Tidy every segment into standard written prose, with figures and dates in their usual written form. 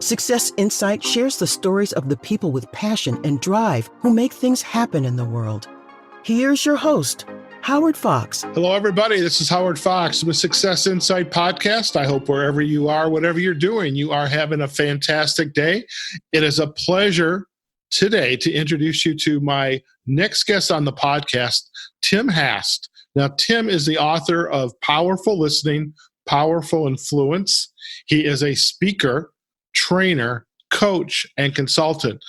Success Insight shares the stories of the people with passion and drive who make things happen in the world. Here's your host, Howard Fox. Hello, everybody. This is Howard Fox with Success Insight Podcast. I hope wherever you are, whatever you're doing, you are having a fantastic day. It is a pleasure today to introduce you to my next guest on the podcast, Tim Hast. Now, Tim is the author of Powerful Listening, Powerful Influence. He is a speaker, trainer, coach, and consultant.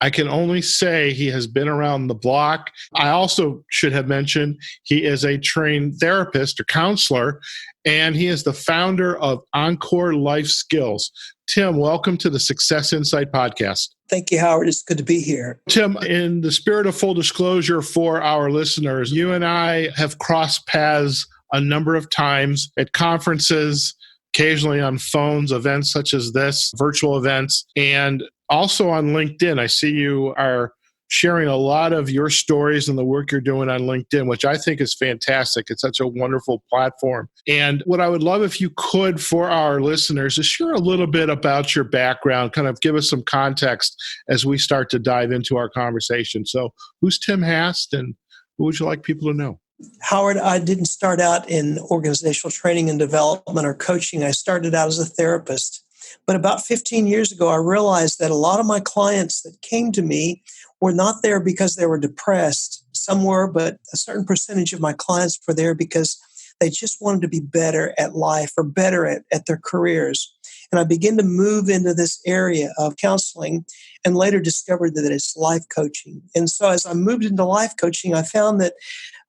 I can only say he has been around the block. I also should have mentioned he is a trained therapist or counselor, and he is the founder of Encore Life Skills. Tim, welcome to the Success Insight Podcast. Thank you, Howard. It's good to be here. Tim, in the spirit of full disclosure for our listeners, you and I have crossed paths a number of times at conferences, occasionally on phones, events such as this, virtual events, and also on LinkedIn. I see you are sharing a lot of your stories and the work you're doing on LinkedIn, which I think is fantastic. It's such a wonderful platform. And what I would love if you could for our listeners is share a little bit about your background, kind of give us some context as we start to dive into our conversation. So who's Tim Hast and who would you like people to know? Howard, I didn't start out in organizational training and development or coaching. I started out as a therapist. But about 15 years ago, I realized that a lot of my clients that came to me were not there because they were depressed. Some were, but a certain percentage of my clients were there because they just wanted to be better at life or better at their careers. And I began to move into this area of counseling and later discovered that it's life coaching. And so as I moved into life coaching, I found that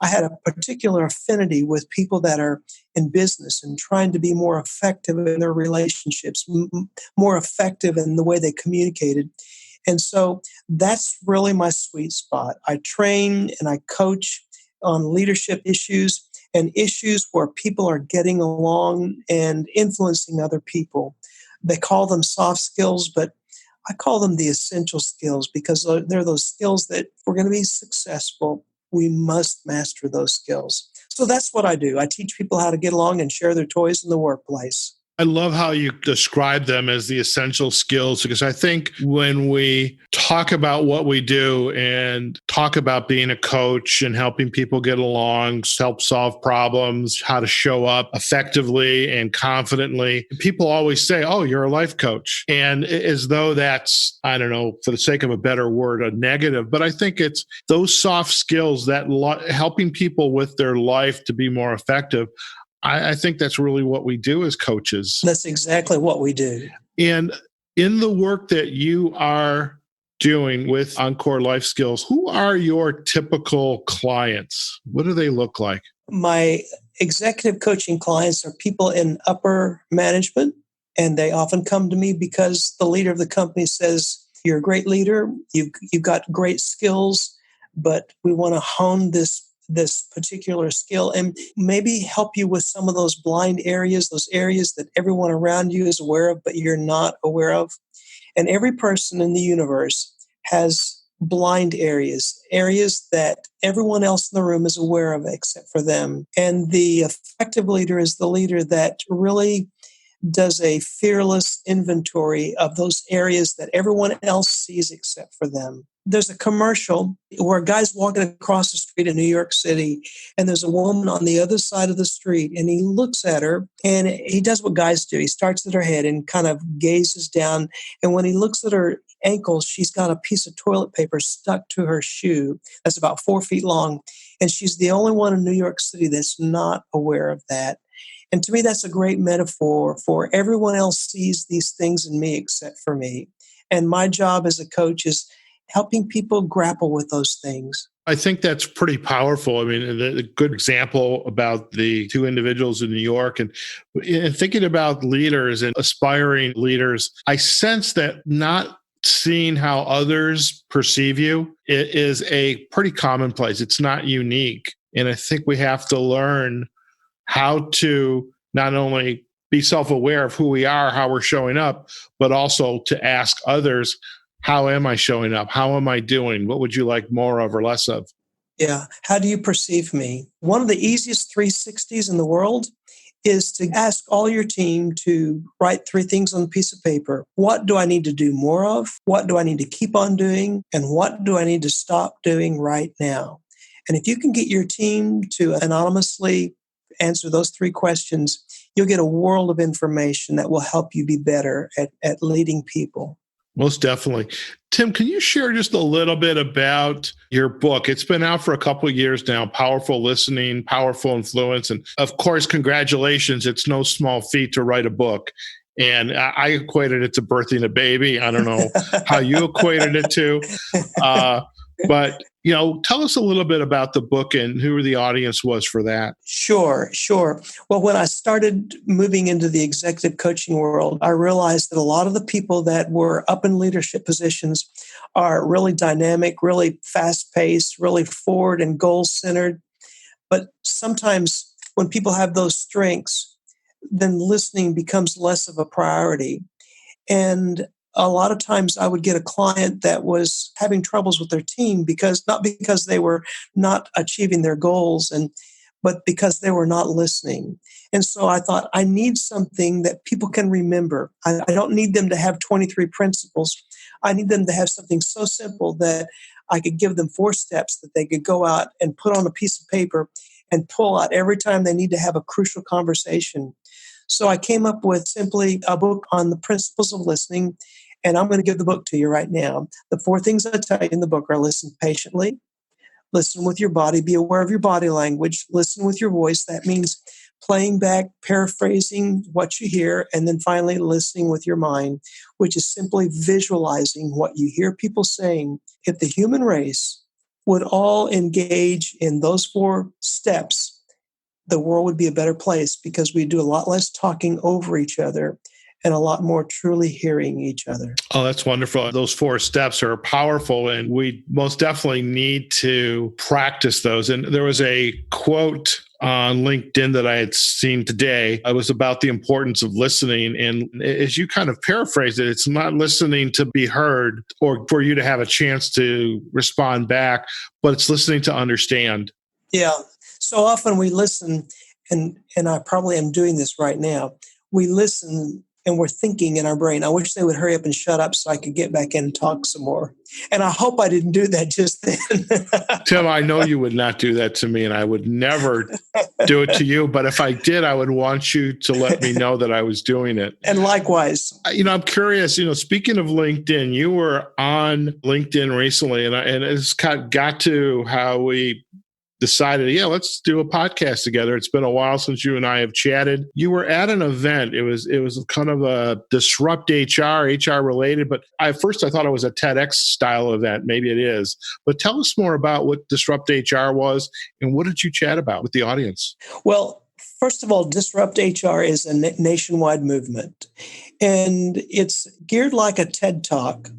I had a particular affinity with people that are in business and trying to be more effective in their relationships, more effective in the way they communicated. And so that's really my sweet spot. I train and I coach on leadership issues and issues where people are getting along and influencing other people. They call them soft skills, but I call them the essential skills because they're those skills that if we're going to be successful, we must master those skills. So that's what I do. I teach people how to get along and share their toys in the workplace. I love how you describe them as the essential skills, because I think when we talk about what we do and talk about being a coach and helping people get along, help solve problems, how to show up effectively and confidently, people always say, oh, you're a life coach. And as though that's, I don't know, for the sake of a better word, a negative. But I think it's those soft skills that helping people with their life to be more effective. I think that's really what we do as coaches. That's exactly what we do. And in the work that you are doing with Encore Life Skills, who are your typical clients? What do they look like? My executive coaching clients are people in upper management, and they often come to me because the leader of the company says, you're a great leader, you've got great skills, but we want to hone this particular skill and maybe help you with some of those blind areas, those areas that everyone around you is aware of, but you're not aware of. And every person in the universe has blind areas that everyone else in the room is aware of except for them. And the effective leader is the leader that really does a fearless inventory of those areas that everyone else sees except for them. There's a commercial where a guy's walking across the street in New York City, and there's a woman on the other side of the street, and he looks at her, and he does what guys do. He starts at her head and kind of gazes down, and when he looks at her ankles, she's got a piece of toilet paper stuck to her shoe that's about 4 feet long, and she's the only one in New York City that's not aware of that. And to me, that's a great metaphor for everyone else sees these things in me except for me. And my job as a coach is helping people grapple with those things. I think that's pretty powerful. I mean, the good example about the two individuals in New York and thinking about leaders and aspiring leaders, I sense that not seeing how others perceive you is a pretty commonplace. It's not unique. And I think we have to learn how to not only be self-aware of who we are, how we're showing up, but also to ask others, how am I showing up? How am I doing? What would you like more of or less of? Yeah. How do you perceive me? One of the easiest 360s in the world is to ask all your team to write 3 things on a piece of paper. What do I need to do more of? What do I need to keep on doing? And what do I need to stop doing right now? And if you can get your team to anonymously answer those 3 questions, you'll get a world of information that will help you be better at leading people. Most definitely. Tim, can you share just a little bit about your book? It's been out for a couple of years now, Powerful Listening, Powerful Influence. And of course, congratulations. It's no small feat to write a book. And I equated it to birthing a baby. I don't know how you equated it to. But, tell us a little bit about the book and who the audience was for that. Sure. Well, when I started moving into the executive coaching world, I realized that a lot of the people that were up in leadership positions are really dynamic, really fast-paced, really forward and goal-centered. But sometimes when people have those strengths, then listening becomes less of a priority. And a lot of times I would get a client that was having troubles with their team not because they were not achieving their goals, but because they were not listening. And so I thought, I need something that people can remember. I don't need them to have 23 principles. I need them to have something so simple that I could give them 4 steps that they could go out and put on a piece of paper and pull out every time they need to have a crucial conversation. So I came up with simply a book on the principles of listening. And I'm going to give the book to you right now. The 4 things I tell you in the book are: listen patiently, listen with your body, be aware of your body language, listen with your voice. That means playing back, paraphrasing what you hear, and then finally listening with your mind, which is simply visualizing what you hear people saying. If the human race would all engage in those 4 steps, the world would be a better place, because we do a lot less talking over each other and a lot more truly hearing each other. Oh, that's wonderful. Those 4 steps are powerful, and we most definitely need to practice those. And there was a quote on LinkedIn that I had seen today. It was about the importance of listening. And as you kind of paraphrased it, it's not listening to be heard or for you to have a chance to respond back, but it's listening to understand. Yeah. So often we listen, and I probably am doing this right now. We listen and we're thinking in our brain, I wish they would hurry up and shut up so I could get back in and talk some more. And I hope I didn't do that just then. Tim, I know you would not do that to me, and I would never do it to you. But if I did, I would want you to let me know that I was doing it. And likewise. I'm curious, speaking of LinkedIn, you were on LinkedIn recently, and it's got to how we decided, let's do a podcast together. It's been a while since you and I have chatted. You were at an event. It was kind of a Disrupt HR related, but at first I thought it was a TEDx style event. Maybe it is. But tell us more about what Disrupt HR was, and what did you chat about with the audience? Well, first of all, Disrupt HR is a nationwide movement, and it's geared like a TED Talk,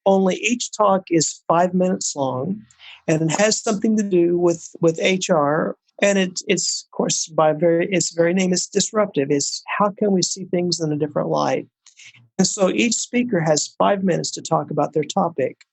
only each talk is 5 minutes long. And it has something to do with HR, and it's of course its very name is disruptive. It's how can we see things in a different light? And so each speaker has 5 minutes to talk about their topic,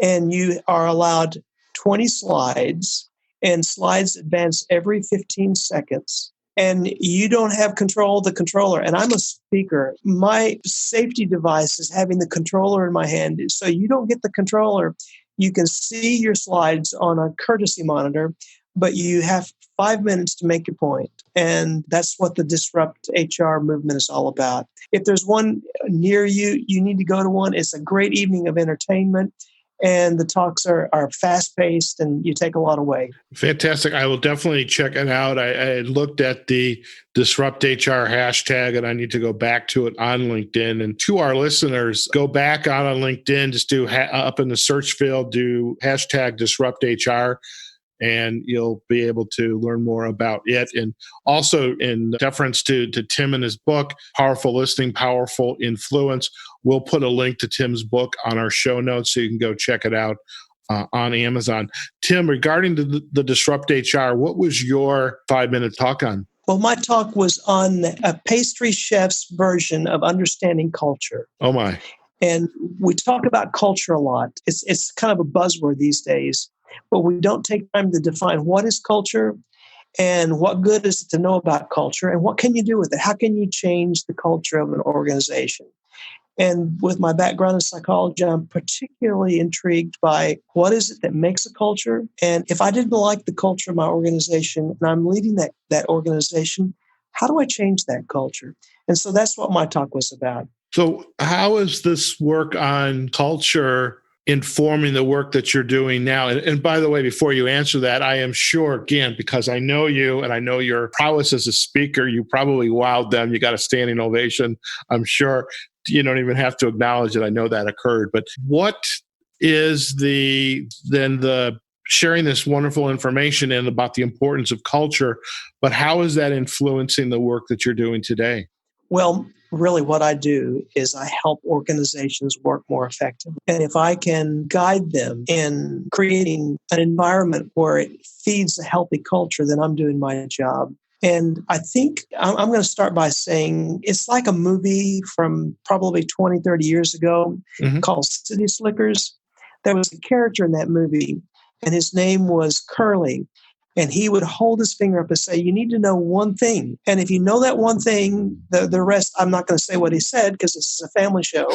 and you are allowed 20 slides, and slides advance every 15 seconds. And you don't have control of the controller. And I'm a speaker. My safety device is having the controller in my hand, so you don't get the controller. You can see your slides on a courtesy monitor, but you have 5 minutes to make your point. And that's what the Disrupt HR movement is all about. If there's one near you, you need to go to one. It's a great evening of entertainment, and the talks are fast-paced, and you take a lot away. Fantastic. I will definitely check it out. I looked at the Disrupt HR hashtag, and I need to go back to it on LinkedIn. And to our listeners, go back on LinkedIn, just do up in the search field, do hashtag Disrupt HR, and you'll be able to learn more about it. And also, in deference to Tim and his book, Powerful Listening, Powerful Influence, we'll put a link to Tim's book on our show notes so you can go check it out on Amazon. Tim, regarding the Disrupt HR, what was your 5-minute talk on? Well, my talk was on a pastry chef's version of understanding culture. Oh, my. And we talk about culture a lot. It's kind of a buzzword these days, but we don't take time to define what is culture And what good is it to know about culture? And what can you do with it? How can you change the culture of an organization? And with my background in psychology, I'm particularly intrigued by what is it that makes a culture? And if I didn't like the culture of my organization and I'm leading that organization, how do I change that culture? And so that's what my talk was about. So, how is this work on culture informing the work that you're doing now? And by the way, before you answer that, I am sure, again, because I know you and I know your prowess as a speaker, you probably wowed them. You got a standing ovation. I'm sure you don't even have to acknowledge it. I know that occurred. But what is the sharing this wonderful information and about the importance of culture, but how is that influencing the work that you're doing today? Well, really, what I do is I help organizations work more effectively. And if I can guide them in creating an environment where it feeds a healthy culture, then I'm doing my job. And I think I'm going to start by saying it's like a movie from probably 20, 30 years ago called City Slickers. There was a character in that movie, and his name was Curly. And he would hold his finger up and say, you need to know one thing. And if you know that one thing, the rest, I'm not going to say what he said because this is a family show.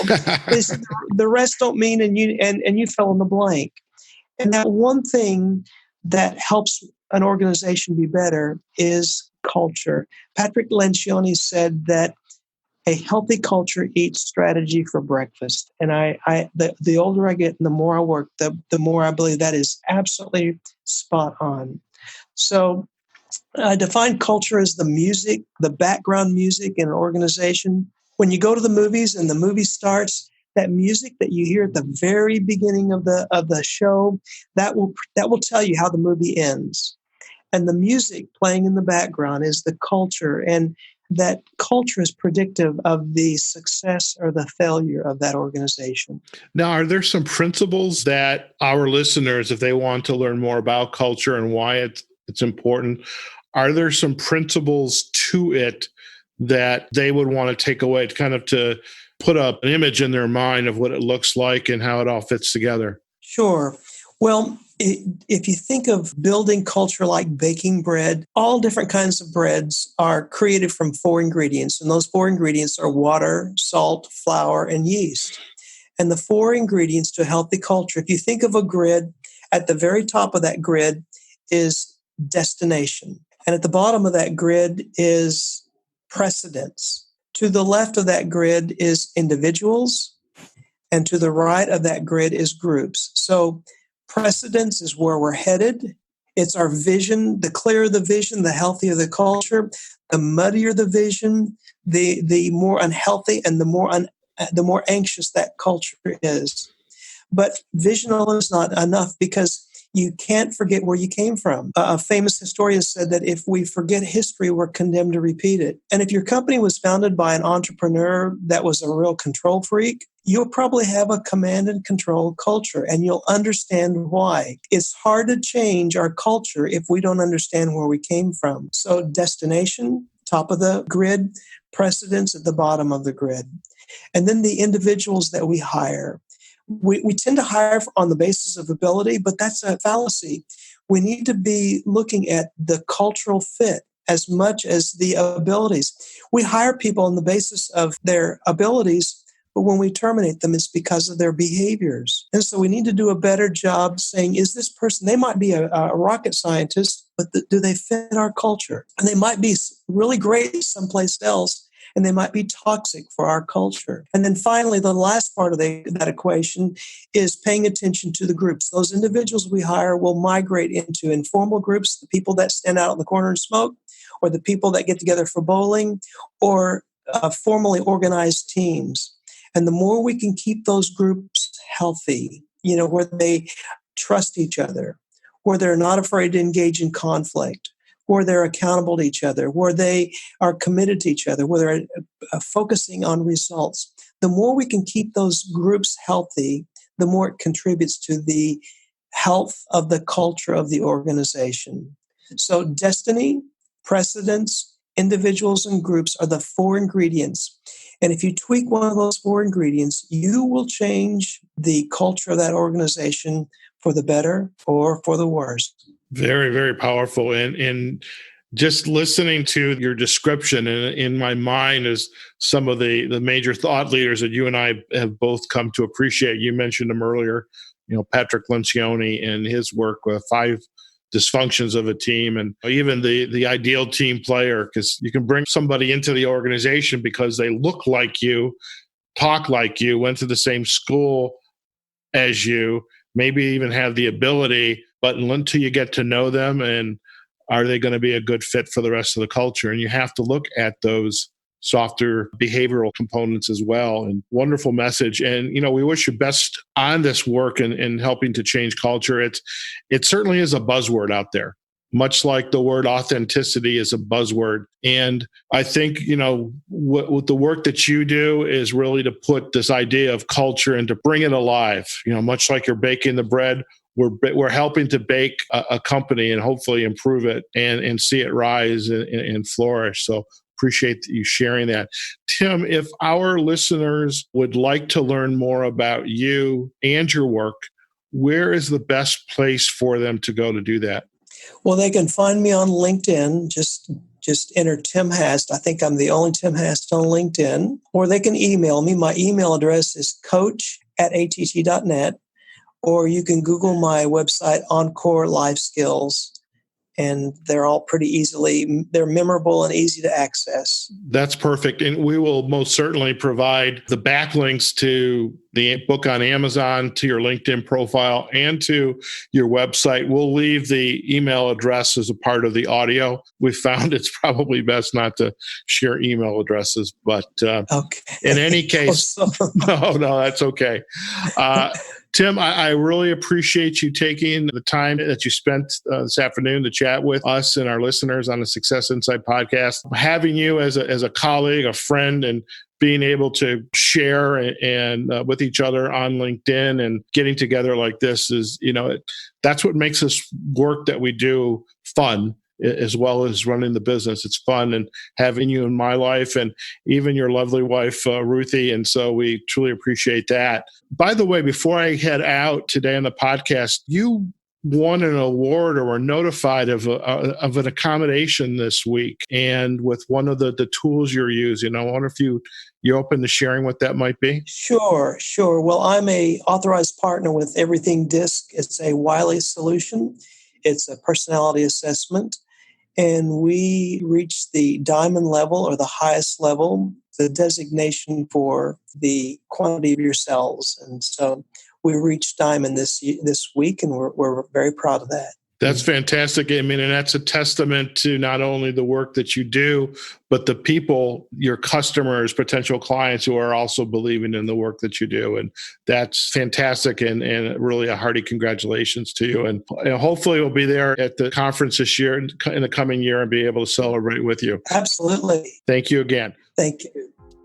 He said, the rest don't mean, and you fill in the blank. And that one thing that helps an organization be better is culture. Patrick Lencioni said that a healthy culture eats strategy for breakfast. And the older I get and the more I work, the more I believe that is absolutely spot on. So I define culture as the music, the background music in an organization. When you go to the movies and the movie starts, that music that you hear at the very beginning of the show, that will tell you how the movie ends. And the music playing in the background is the culture, and that culture is predictive of the success or the failure of that organization. Now, are there some principles that our listeners, if they want to learn more about culture and why it's important, are there some principles to it that they would want to take away, to put up an image in their mind of what it looks like and how it all fits together? Sure. Well, if you think of building culture like baking bread, all different kinds of breads are created from 4 ingredients. And those 4 ingredients are water, salt, flour, and yeast. And the 4 ingredients to a healthy culture, if you think of a grid, at the very top of that grid is destination. And at the bottom of that grid is precedence. To the left of that grid is individuals. And to the right of that grid is groups. So precedence is where we're headed. It's our vision. The clearer the vision, the healthier the culture. The muddier the vision, the more unhealthy and the more anxious that culture is. But vision alone is not enough because you can't forget where you came from. A famous historian said that if we forget history, we're condemned to repeat it. And if your company was founded by an entrepreneur that was a real control freak, you'll probably have a command and control culture, and you'll understand why. It's hard to change our culture if we don't understand where we came from. So destination, top of the grid, precedence at the bottom of the grid. And then the individuals that we hire. We tend to hire on the basis of ability, but that's a fallacy. We need to be looking at the cultural fit as much as the abilities. We hire people on the basis of their abilities, but when we terminate them, it's because of their behaviors. And so we need to do a better job saying, is this person, they might be a rocket scientist, but do they fit our culture? And they might be really great someplace else, and they might be toxic for our culture. And then finally, the last part of that equation is paying attention to the groups. Those individuals we hire will migrate into informal groups, the people that stand out in the corner and smoke, or the people that get together for bowling, or formally organized teams. And the more we can keep those groups healthy, where they trust each other, where they're not afraid to engage in conflict, where they're accountable to each other, where they are committed to each other, where they're focusing on results. The more we can keep those groups healthy, the more it contributes to the health of the culture of the organization. So destiny, precedence, individuals, and groups are the 4 ingredients. And if you tweak one of those 4 ingredients, you will change the culture of that organization for the better or for the worse. Very, very powerful. And just listening to your description in my mind is some of the major thought leaders that you and I have both come to appreciate. You mentioned them earlier, Patrick Lencioni and his work with 5 dysfunctions of a team, and even the ideal team player, because you can bring somebody into the organization because they look like you, talk like you, went to the same school as you, maybe even have the ability, but until you get to know them, and are they going to be a good fit for the rest of the culture? And you have to look at those softer behavioral components as well. And wonderful message. And, we wish you best on this work and helping to change culture. It certainly is a buzzword out there, much like the word authenticity is a buzzword. And I think, what the work that you do is really to put this idea of culture and to bring it alive, much like you're baking the bread. We're helping to bake a company and hopefully improve it and see it rise and flourish. So appreciate you sharing that. Tim, if our listeners would like to learn more about you and your work, where is the best place for them to go to do that? Well, they can find me on LinkedIn. Just enter Tim Hast. I think I'm the only Tim Hast on LinkedIn. Or they can email me. My email address is coach@att.net. Or you can Google my website, Encore Life Skills, and they're all they're memorable and easy to access. That's perfect. And we will most certainly provide the backlinks to the book on Amazon, to your LinkedIn profile, and to your website. We'll leave the email address as a part of the audio. We found it's probably best not to share email addresses, but okay. In any case, no, that's okay. Tim, I really appreciate you taking the time that you spent this afternoon to chat with us and our listeners on the Success Insight podcast. Having you as a colleague, a friend, and being able to share and with each other on LinkedIn and getting together like this is, that's what makes this work that we do fun, as well as running the business. It's fun, and having you in my life and even your lovely wife, Ruthie. And so we truly appreciate that. By the way, before I head out today on the podcast, you won an award or were notified of an accommodation this week, and with one of the tools you're using. I wonder if you're open to sharing what that might be? Sure. Well, I'm a authorized partner with Everything Disc. It's a Wiley solution. It's a personality assessment. And we reached the diamond level, or the highest level, the designation for the quantity of your cells. And so we reached diamond this week, and we're very proud of that. That's fantastic. I mean, and that's a testament to not only the work that you do, but the people, your customers, potential clients who are also believing in the work that you do. And that's fantastic, and really a hearty congratulations to you. And hopefully we'll be there at the conference this year, in the coming year, and be able to celebrate with you. Absolutely. Thank you again. Thank you.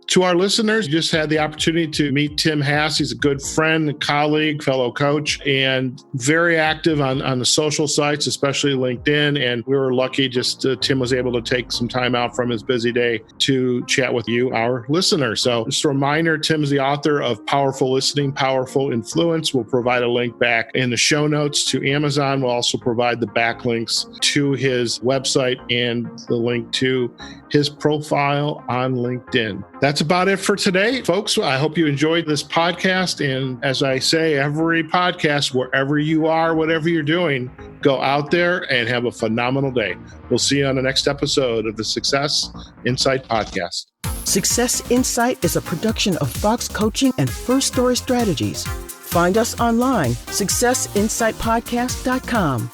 To our listeners, you just had the opportunity to meet Tim Hast. He's a good friend, colleague, fellow coach, and very active on the social sites, especially LinkedIn. And we were lucky Tim was able to take some time out from his busy day to chat with you, our listeners. So just a reminder, Tim's the author of Powerful Listening, Powerful Influence. We'll provide a link back in the show notes to Amazon. We'll also provide the backlinks to his website and the link to his profile on LinkedIn. That's about it for today, folks. I hope you enjoyed this podcast. And as I say, every podcast, wherever you are, whatever you're doing, go out there and have a phenomenal day. We'll see you on the next episode of the Success Insight podcast. Success Insight is a production of Fox Coaching and First Story Strategies. Find us online, successinsightpodcast.com.